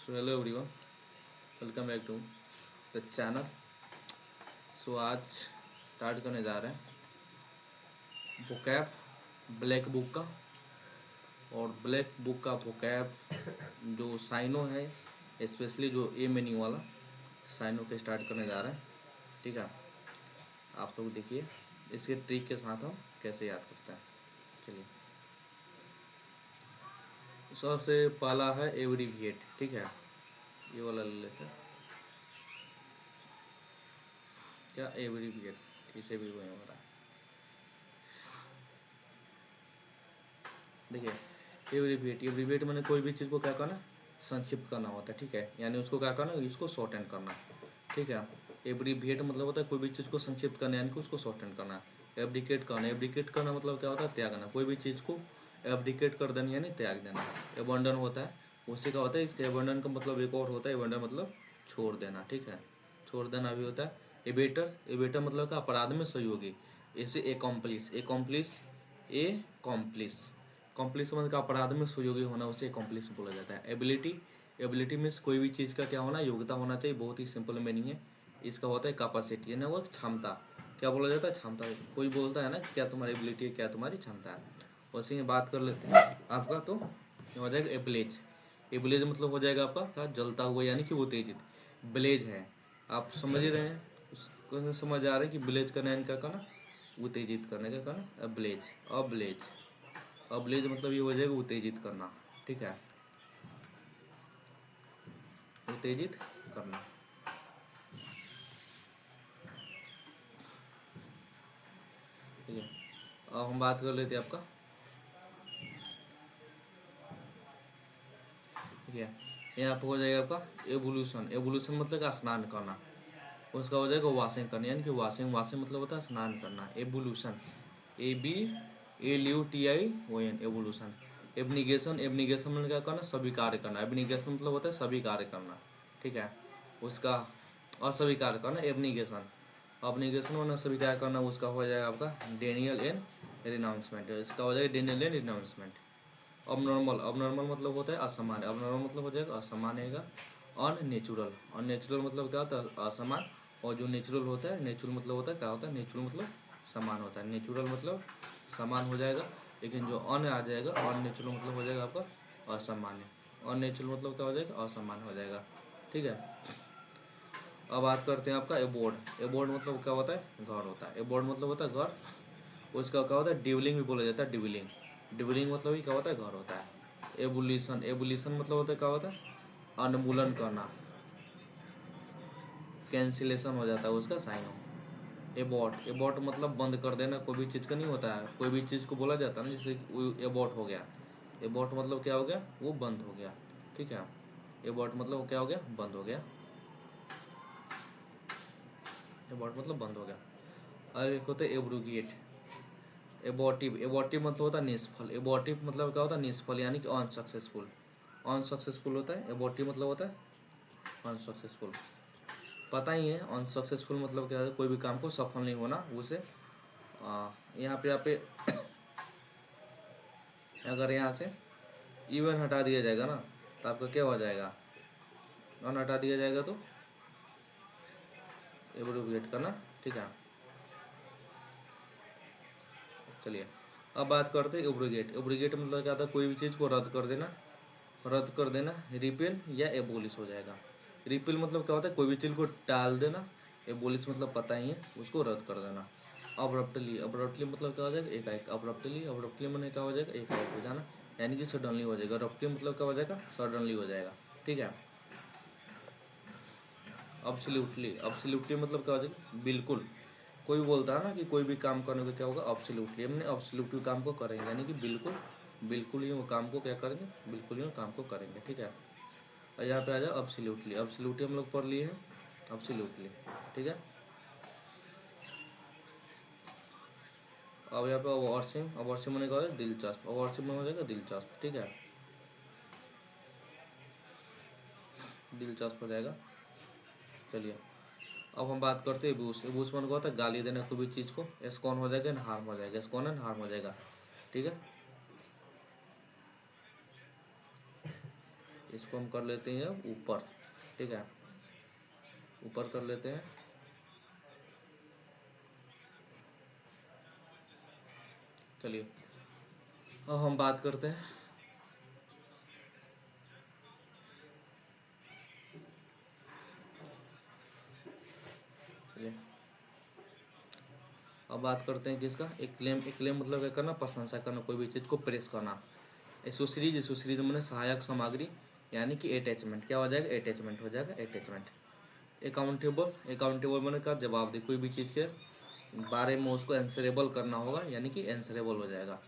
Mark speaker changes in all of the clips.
Speaker 1: So hello everyone, welcome back to the channel. So आज start करने जा रहे हैं वोकैब ब्लैक बुक का। और ब्लैक बुक का वोकैब जो साइनो है, स्पेशली जो ए मेन्यू वाला साइनो के स्टार्ट करने जा रहे हैं। ठीक है, आप लोग देखिए इसके ट्रिक के साथ हम कैसे याद करते हैं। चलिए, सबसे पहला है एब्रीविएट। ठीक है, ये वाला ले लेते हैं। क्या एब्रीविएट, इसे भी वही हो रहा है। देखिए एब्रीविएट मैंने कोई भी चीज़ को क्या करना, संक्षिप्त करना होता है। ठीक है, यानी उसको क्या करना, इसको शॉर्ट हैंड करना। ठीक है, एब्रीविएट मतलब होता है कोई भी चीज़ को संक्षिप्त करना, यानी कि उसको शॉर्ट हैंड करना। एब्डिकेट करना मतलब क्या होता है, त्यागना। कोई भी चीज़ को एब्डिकेट कर देना यानी त्याग देना। एबंडन होता है, उससे क्या होता है, इसके एबंडन का मतलब एक और होता है, एबंडन मतलब छोड़ देना। ठीक है, छोड़ देना भी होता है। एबेटर मतलब का अपराध में सहयोगी। इसे एकम्प्लिस कॉम्प्लिस मतलब का अपराध में सहयोगी होना, उसे एकम्प्लिस बोला जाता है। एबिलिटी मीन्स कोई भी चीज़ का क्या होना, योग्यता होना चाहिए। बहुत ही सिंपल मीनिंग है इसका, होता है कैपेसिटी, यानी वो क्षमता। क्या बोला जाता है, क्षमता। कोई बोलता है ना क्या तुम्हारी एबिलिटी है, क्या तुम्हारी क्षमता है। उसी में बात कर लेते हैं आपका, तो हो जाएगा एब्लेज। एब्लेज मतलब हो जाएगा आपका क्या, जलता हुआ, यानी कि उत्तेजित। ब्लेज है, आप समझ ही रहे हैं, उसको समझ आ रहा है कि ब्लेज करना है, इनका करना उत्तेजित करने का करना ब्लेज। अब्लेज मतलब ये हो जाएगा उत्तेजित करना। ठीक है, उत्तेजित करना। ठीक है, अब हम बात कर लेते हैं आपका। ठीक है, यहाँ पर हो जाएगा आपका एवोल्यूशन। एवोल्यूशन मतलब का स्नान करना, उसका हो जाएगा वॉशिंग करना, यानी कि वॉशिंग मतलब होता है स्नान करना। Evolution, ABLUTION, evolution. एब्निगेशन मतलब क्या करना, सभी कार्य करना। एब्निगेशन मतलब होता है सभी कार्य करना। ठीक है, उसका अस्वीकार करना एब्निगेशन। अब्निगेशन होना सभी कार्य करना, उसका हो जाएगा आपका डेनियल एंड रिनाउंसमेंट। इसका हो जाएगा डेनियल एंड रिनाउंसमेंट। अब नॉर्मल मतलब होता है असामान्य। अब नॉर्मल मतलब हो जाएगा असामान्य है। अननेचुरल मतलब क्या होता है, असमान। और जो नेचुरल होता है, नेचुरल मतलब होता है क्या होता है, नेचुरल मतलब समान होता है। नेचुरल मतलब समान हो जाएगा, लेकिन जो अन आ जाएगा, अननेचुरल मतलब हो जाएगा आपका असामान्य। अननेचुरल मतलब क्या हो जाएगा, असामान्य हो जाएगा। ठीक है, अब बात करते हैं आपका एबोर्ड। एबोर्ड मतलब क्या होता है, घर होता है। एबोर्ड मतलब होता है घर, उसका क्या होता है, डिवलिंग भी बोला जाता है। डिवलिंग मतलब ही क्या होता है, घर होता है। एबुलिशन मतलब होता है क्या होता है, उन्मूलन करना। कैंसिलेशन हो जाता है उसका साइन हो। एबॉट मतलब बंद कर देना, कोई भी चीज़ का नहीं होता है। कोई भी चीज़ को बोला जाता है ना, जैसे एबॉट हो गया। एबॉट मतलब क्या हो गया, वो बंद हो गया। ठीक है, एबॉट मतलब क्या हो गया, बंद हो गया। एबॉट मतलब बंद हो गया। और एक होता है एब्रोगेट। एबॉटिव मतलब होता है निष्फल। एबॉटिव मतलब क्या होता है, निष्फल, यानी कि अनसक्सेसफुल होता है। एबॉटिव मतलब होता है अनसक्सेसफुल। पता ही है अनसक्सेसफुल मतलब क्या है, कोई भी काम को सफल नहीं होना उसे। यहाँ पे अगर यहाँ से इवन हटा दिया जाएगा ना, तो आपका क्या हो जाएगा, अन हटा दिया जाएगा तो एब्रोगेट करना। ठीक है, चलिए अब बात करते हैं एब्रोगेट। एब्रोगेट मतलब क्या था, कोई भी चीज़ को रद्द कर देना। रिपेल या एबोलिश हो जाएगा। रिपेल मतलब क्या होता है, कोई भी चीज़ को टाल देना। एबोलिश मतलब पता ही है, उसको रद्द कर देना। अब्रप्टली मतलब क्या हो जाएगा, एकाएक। अब्रप्टली मैंने क्या हो जाएगा, एकाएक हो जाना, यानी कि सडनली हो जाएगा। रप्टली मतलब क्या हो जाएगा, सडनली हो जाएगा। ठीक है, अब्सोल्युटली मतलब क्या हो जाएगा, बिल्कुल। कोई बोलता है ना कि कोई भी काम करने को क्या होगा, अब्सोल्युटली। हमने अब्सोल्युटली काम को करेंगे, यानी कि बिल्कुल, बिल्कुल ही वो काम को क्या करेंगे, बिल्कुल ही वो काम को करेंगे। ठीक है, और यहाँ पे आ जाओ अब्सोल्युटली हम लोग पढ़ लिए हैं, अब्सोल्युटली। ठीक है, अब यहाँ पे अवॉर्सिम मैंने कहा दिलचस्प। अवॉर्सिम में हो जाएगा दिलचस्प। ठीक है, दिलचस्प हो जाएगा। चलिए अब हम बात करते हैं एबूस। एबूस मन को होता है गाली देना कोई भी चीज़ को। एस्कॉन हो जाएगा, हार्म हो जाएगा। एस्कॉन एंड हार्म हो जाएगा। ठीक है, इसको हम कर लेते हैं ऊपर, ठीक है, ऊपर कर लेते हैं। चलिए अब हम बात करते हैं चलिए अब बात करते हैं किसका, एक क्लेम मतलब क्या करना, प्रशंसा करना, कोई भी चीज़ को प्रेस करना। एसोसीरीज मैंने सहायक सामग्री यानी कि अटैचमेंट, क्या हो जाएगा, अटैचमेंट हो जाएगा, अटैचमेंट। अकाउंटेबल मैंने कहा जवाब दे, कोई भी चीज़ के बारे में उसको आंसरेबल करना होगा यानी कि आंसरेबल हो जाएगा।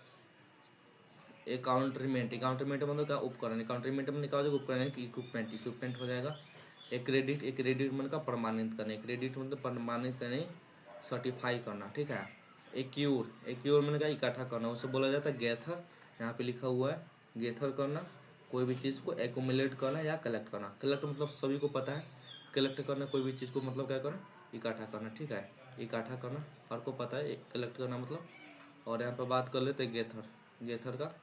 Speaker 1: अकाउंटमेंट मतलब क्या, उपकरण, अकाउंटमेंट में क्या हो जाएगा, उपकरण की इक्विपमेंट हो जाएगा। क्रेडिट मतलब का प्रमाणित करने, क्रेडिट मतलब प्रमाणित करने, सर्टिफाई करना, ठीक है। एक्यूर मैंने कहा इकट्ठा करना, उसे बोला जाता है गैथर, यहाँ पे लिखा हुआ है गैथर करना, कोई भी चीज़ को एक्यूमुलेट करना या कलेक्ट करना। कलेक्ट मतलब सभी को पता है, कलेक्ट करना कोई भी चीज़ को मतलब क्या करना, इकट्ठा करना, ठीक है, इकट्ठा करना हर को पता है, कलेक्ट करना मतलब। और यहाँ पर बात कर लेते हैं गेथर का।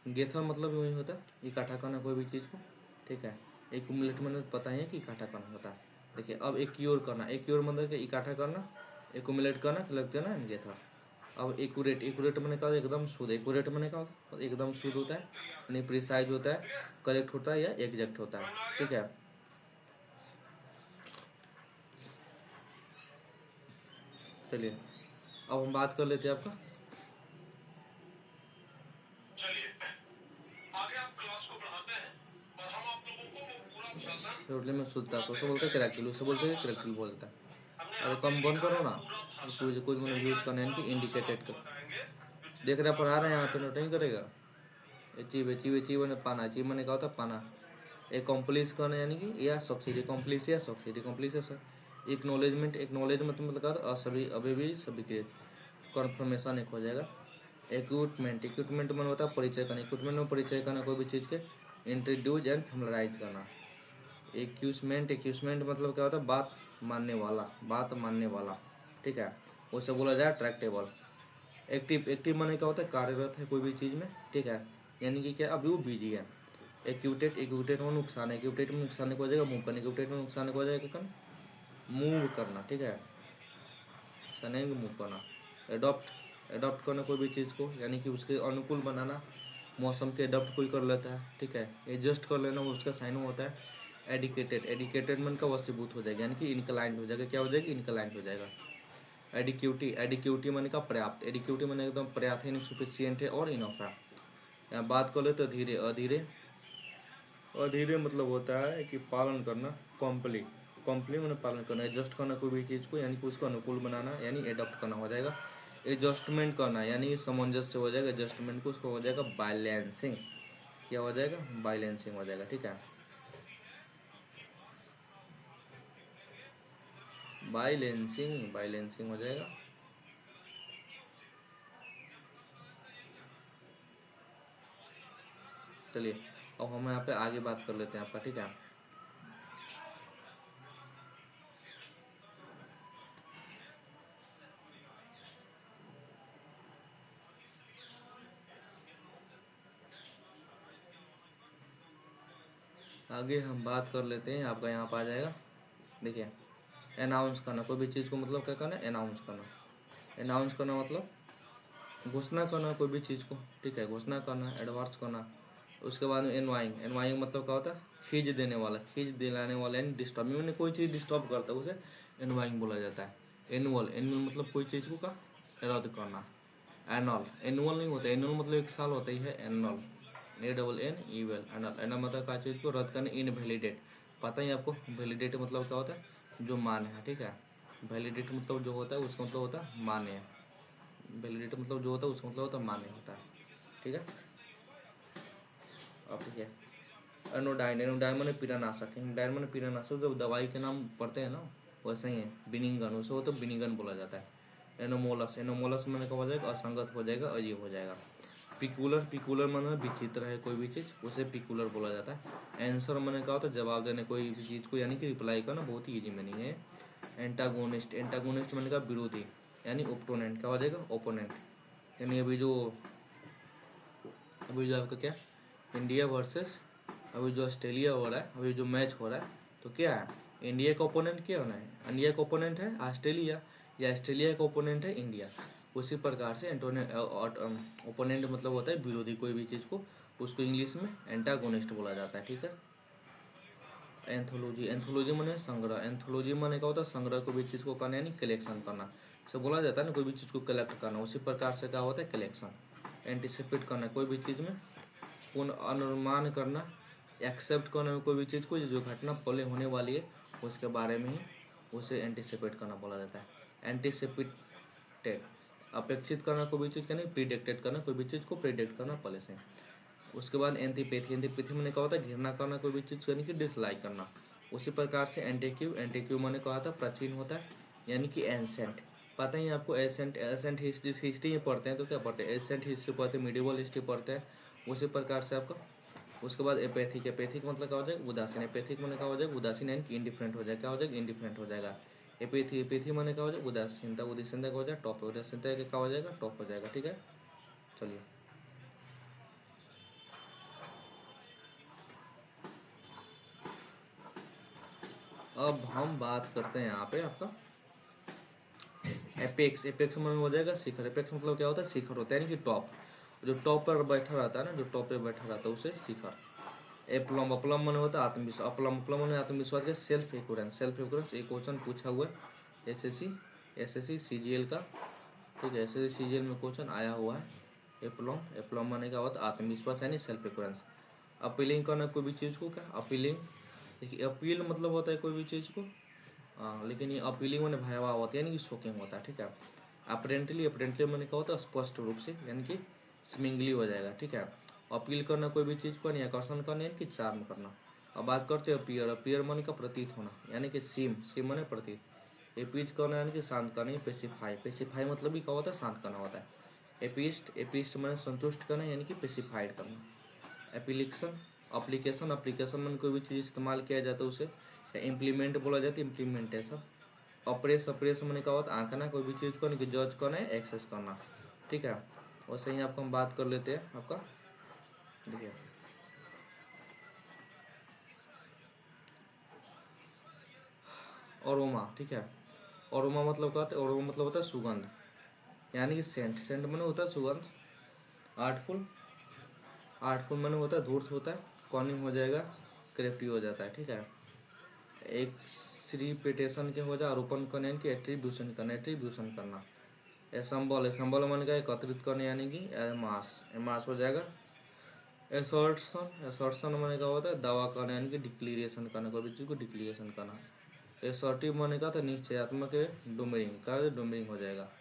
Speaker 1: गेथर मतलब यूँ ही होता है इकट्ठा करना कोई भी चीज़ को, ठीक है। एक्यूमुलेट मतलब पता ही है कि इकट्ठा करना होता है। देखिए अब एक्यूर करना, एक्यूर मतलब कि इकट्ठा करना, एक्यूमुलेट करना, कलेक्ट करना, गेथर। अब एक्यूरेट मैंने कहा एकदम शुद्ध, एक्यूरेट मैंने कहा एकदम शुद्ध होता है, यानी प्रिसाइज होता है, करेक्ट होता है या एग्जैक्ट होता है, ठीक है। चलिए अब हम बात कर लेते हैं आपका, टोटली में शुद्धता से, उसे बोलते हैं करेक्टिव, उसे बोलते हैं करेक्टिव बोलता है। अरे कम बंद करो ना, कुछ मैंने यूज करना है कि इंडिकेटेड कर, देख रहा पढ़ा रहे हैं यहाँ पे, नोट नहीं करेगा। अचीव ने पाना, अचीव मैंने कहा था पाना। एकम्प्लिश करना यानी कि या सक्सीड, कम्प्लीस है सर। एक्नॉलेजमेंट मतलब कहा सभी अभी भी स्वीकृत, कन्फर्मेशन एक हो जाएगा। इक्विपमेंट में होता है परिचय करना, इक्विपमेंट में परिचय करना कोई भी चीज़ के, इंट्रोड्यूस एंड फैमिलराइज करना। एक्यूसमेंट मतलब क्या होता है, बात मानने वाला, ठीक है, उसे बोला जाए ट्रैक्टेबल। एक्टिव माने क्या होता है, कार्यरत है कोई भी चीज़ में, ठीक है, यानी कि क्या अभी वो बिजी है। एक्यूटेट में नुकसान है, एक्यूटेट में नुकसान को हो जाएगा मूव करना, एक्यूटेट में नुकसान को हो जाएगा मूव करना, ठीक है, सने मूव करना। एडॉप्ट करना कोई भी चीज़ को यानी कि उसके अनुकूल बनाना, मौसम के एडॉप्ट कोई कर लेता है, ठीक है, एडजस्ट कर लेना उसका साइन होता है। एडिकेटेड मन का वसीभूत हो जाएगा यानी कि इनक्लाइंड हो जाएगा, क्या हो जाएगा, इनक्लाइंड हो जाएगा। एडिक्यूटी मन का पर्याप्त, एडिक्यूटी मन एकदम पर्याप्त है, सफिशियंट है और इनफ है। यहाँ बात कर ले तो अधीरे मतलब होता है कि पालन करना, कॉम्प्ली मैंने पालन करना, एडजस्ट करना कोई भी चीज़ को यानी कि उसको अनुकूल बनाना यानी एडॉप्ट करना हो जाएगा। एडजस्टमेंट करना यानी सामंजस्य हो जाएगा, एडजस्टमेंट को उसको हो जाएगा बैलेंसिंग, क्या हो जाएगा, बैलेंसिंग हो जाएगा, ठीक है, बैलेंसिंग हो जाएगा। चलिए अब हम यहाँ पे आगे बात कर लेते हैं आपका, ठीक है। आगे हम बात कर लेते हैं आपका, यहाँ पर आ जाएगा, देखिए अनाउंस करना कोई भी चीज़ को मतलब क्या करना है, अनाउंस करना मतलब घोषणा करना कोई भी चीज़ को, ठीक है, घोषणा करना, एडवर्स करना। उसके बाद में एनवाइंग मतलब क्या होता है, खींच दिलाने वाला यानी डिस्टर्ब, मैंने कोई चीज़ डिस्टर्ब करता है उसे एनवाइंग बोला जाता है। एनुअल मतलब कोई चीज़ को का रद्द करना। एनुअल नहीं होता, एनुअल मतलब एक साल होता ही है, एनुअल मतलब का चीज़ को रद्द करना। इनवैलिडेट पता ही आपको, वैलिडेट मतलब क्या होता है, जो मान्य है, ठीक है, वैलिडेट मतलब जो होता है उसका मतलब होता है मान्य, वैलिडेट मतलब जो होता है उसका मतलब होता है मान्य होता है, ठीक है। अब ठीक है, एनोडाइन मैंने कीटनाशक, एनोडाइन मैंने कीटनाशक, जब दवाई के नाम पढ़ते हैं ना वैसे ही है। बिनिगन उसे हो तो बिनिगन बोला जाता है। एनोमोलस मैंने कहा हो जाएगा असंगत हो जाएगा, अजीब हो जाएगा। पिकुलर मैंने विचित्र है कोई भी चीज़, उसे पिकुलर बोला जाता है। आंसर मैंने कहा होता है जवाब देने कोई भी चीज़ को यानी कि रिप्लाई करना, बहुत ही ईजी मीनिंग है। एंटागोनिस्ट मैंने कहा विरोधी यानी ओपोनेंट, क्या हो जाएगा, ओपोनेंट, यानी अभी जो आपका क्या इंडिया वर्सेस अभी जो ऑस्ट्रेलिया हो रहा है, अभी जो मैच हो रहा है, तो क्या है, इंडिया का ओपोनेंट क्या होना है, इंडिया का ओपोनेंट है ऑस्ट्रेलिया, या ऑस्ट्रेलिया का ओपोनेंट है इंडिया। उसी प्रकार से ओपोनेंट मतलब होता है विरोधी कोई भी चीज़ को, उसको इंग्लिश में एंटागोनिस्ट बोला जाता है। ठीक है। एंथोलॉजी, एंथोलॉजी माने संग्रह, एंथोलॉजी माने क्या होता है, संग्रह कोई भी चीज़ को करना यानी कलेक्शन करना, से बोला जाता है ना, कोई भी चीज़ को कलेक्ट करना, उसी प्रकार से क्या होता है कलेक्शन। एंटिसिपेट करना, कोई भी चीज़ में पूर्ण अनुमान करना, एक्सेप्ट करना कोई भी चीज़ को, जो घटना पहले होने वाली है उसके बारे में ही उसे एंटिसिपेट करना बोला जाता है। एंटिसिपेटेड, अपेक्षित करना कोई भी चीज़ का, नहीं प्रीडिक्टेड करना कोई भी चीज़ को, प्रीडिक्ट करना पहले से। उसके बाद एंटीपैथी, एंटीपैथी मैंने कहा होता है घृणा करना कोई भी चीज़ यानी कि डिसलाइक करना। उसी प्रकार से एंटीक्यू, एंटीक्यू मैंने कहा था प्राचीन होता है यानी कि एंसेंट। पता ही आपको एसेंट, एसेंट हिस्ट्री पढ़ते हैं तो क्या पढ़ते हैं, एसेंट हिस्ट्री पढ़ते हैं, मिडिवल हिस्ट्री पढ़ते हैं। उसी प्रकार से आपका उसके बाद एपैथिक, एपैथिक मतलब क्या हो जाएगा उदासीन, एपैथिक मैंने क्या हो जाएगा उदासीन यानी कि इंडिफरेंट हो जाएगा, क्या हो जाएगा इंडिफरेंट हो जाएगा। एपैथी, एपैथी मैंने क्या हो जाएगा उदासीनता, उदासीनता का हो जाएगा टॉप, उदासीनता का क्या हो जाएगा टॉप हो जाएगा। ठीक है, चलिए अब हम बात करते हैं यहाँ पे आपका एपेक्स। एपेक्स में हो जाएगा शिखर। एपेक्स मतलब क्या होता है, शिखर होता है यानी कि टॉप, जो टॉप पर बैठा रहता है ना, जो टॉप पे बैठा रहता है उसे शिखर। एप्लम, अपलम मन होता है आत्मविश्वास, अपलम, अपलम मन आत्मविश्वास के सेल्फ एश्योरेंस, सेल्फ एश्योरेंस एक क्वेश्चन पूछा हुआ है एसएससी सीजीएल का। ठीक है, एसएससी सीजीएल में क्वेश्चन आया हुआ है। एप्लम, एप्लम माने क्या होता है आत्मविश्वास यानी सेल्फ एश्योरेंस। अपीलिंग करना कोई भी चीज़ को, क्या अपीलिंग, देखिए अपील मतलब होता है कोई भी चीज़ को, लेकिन ये अपीलिंग मैंने भयावह होता है यानी कि शोकिंग होता है। ठीक है। अपरेंटली, अपरेंटली मैंने क्या होता है स्पष्ट रूप से यानी कि स्मिंगली हो जाएगा। ठीक है। अपील करना कोई भी चीज़ को, नहीं आकर्षण करना यानी कि चार्म करना। अब बात करते हैं अपीयर, अपीयर मन का प्रतीत होना यानी कि सीम, सीम माने प्रतीत। एपीज करना यानी कि शांत करना, पेसिफाई, पेसिफाई मतलब भी क्या होता है शांत करना होता है। एपिस्ट, एपिस्ट मैंने संतुष्ट करना यानी कि पेसिफाइड करना। एप्लीकेशन, अप्लीकेशन, अप्लीकेशन में कोई भी चीज़ इस्तेमाल किया जाता है उसे इम्प्लीमेंट बोला जाता है, इम्प्लीमेंटेशन। ऑपरेस, ऑपरेशन मैंने कहा होता आंकना कोई भी चीज़ को, नहीं कि जज करना है एक्सेस करना। ठीक है। वैसे ही आपको हम बात कर लेते हैं आपका, देखिए अरोमा। ठीक है, अरोमा मतलब क्या होता है, अरोमा मतलब होता है सुगंध यानी कि सेंट, सेंट मैंने होता है सुगंध। आर्टफुल, आर्टफुल मैंने होता है धूर्त होता है, कॉर्निंग हो जाएगा, क्रेप्टिव हो जाता है। ठीक है। एक्सरीपेटेशन के हो जाए आरोपण करना यानी कि एट्रीब्यूशन करना, एट्रीब्यूशन करना। एसम्बल, एसम्बल मन का एकत्रित करना यानी कि एमास, एमास हो जाएगा। एसर्शन, एसर्शन मैंने क्या होता है दावा करना यानी कि डिक्लेरेशन करना, कोई भी चीज़ को डिक्लेरेशन करना। एसर्टिव मैंने कहा था निश्चयात्मक है, डोमरिंग का डोमरिंग हो जाएगा।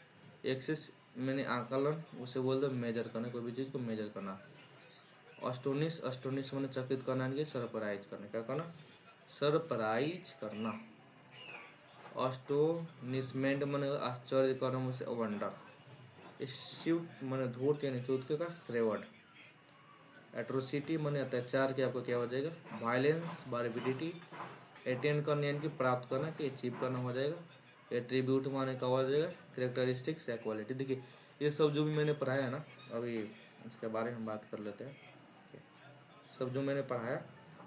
Speaker 1: एक्सिस मैंने आकलन, उसे बोलते हैं मेजर करना, कोई भी चीज़ को मेजर करना। अस्टोनिश, अस्टोनिश मैंने चकित करना यानी कि सरप्राइज करना, क्या करना सरप्राइज करना। अस्टोनिशमेंट मैंने आश्चर्य करना, मुझसे वंडर। स्यूट मैंने धूर्त यानी चौथके का श्रेवड। एट्रोसिटी मैंने अत्याचार के आपको क्या हो जाएगा वायलेंस, बारबिडिटी। अटेंड करना यानी कि प्राप्त करना, कि अचीव करना हो जाएगा। एट्रीब्यूट माने क्या हो जाएगा कैरेक्टरिस्टिक्स या क्वालिटी। देखिए ये सब जो भी मैंने पढ़ाया है ना, अभी इसके बारे में हम बात कर लेते हैं। सब जो मैंने पढ़ाया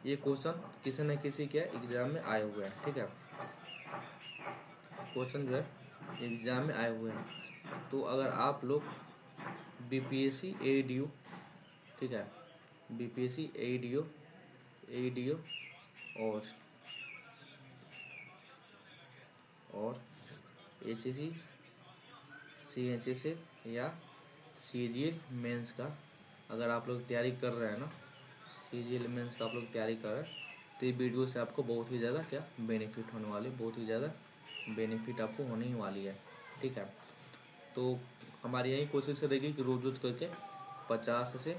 Speaker 1: ये क्वेश्चन किसी न किसी के एग्जाम में आए हुए हैं। ठीक है, क्वेश्चन जो है एग्जाम में आए हुए हैं। तो अगर आप लोग बीपीएससी एडीओ, ठीक है, बीपीएससी एडीओ, एडीओ और एचएससी, सीएचएसएल या सीजीएल मेंस का अगर आप लोग तैयारी कर रहे हैं ना, सीजीएल मेंस का आप लोग तैयारी कर रहे हैं, तो ये वीडियो से आपको बहुत ही ज़्यादा क्या बेनिफिट होने वाली, बहुत ही ज़्यादा बेनिफिट आपको होने ही वाली है। ठीक है। तो हमारी यही कोशिश रहेगी कि रोज़ रोज़ करके 50 से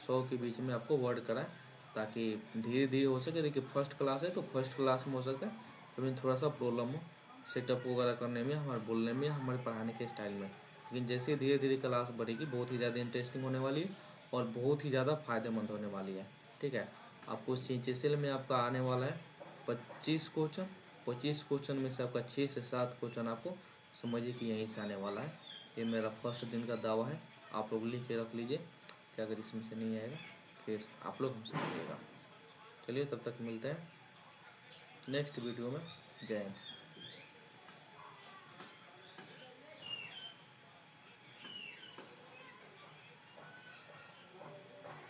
Speaker 1: 100 के बीच में आपको वर्ड कराएं, ताकि धीरे धीरे हो सके। देखिए फर्स्ट क्लास है तो फर्स्ट क्लास में हो सकता है तो थोड़ा सा प्रॉब्लम हो सेटअप वगैरह करने में, हमारे बोलने में, हमारे पढ़ाने के स्टाइल में, लेकिन जैसे धीरे धीरे क्लास बढ़ेगी बहुत ही ज़्यादा इंटरेस्टिंग होने वाली है और बहुत ही ज़्यादा फायदेमंद होने वाली है। ठीक है। आपको सीएचएसएल में आपका आने वाला है 25 क्वेश्चन, 25 क्वेश्चन में से आपका 6 से 7 क्वेश्चन आपको समझिए कि यहीं से आने वाला है। ये मेरा फर्स्ट दिन का दावा है, आप लोग लिख के रख लीजिए कि अगर इसमें से नहीं आएगा फिर आप लोग हमसे मिलिएगा। चलिए तब तक मिलते हैं नेक्स्ट वीडियो में। जय हिंद।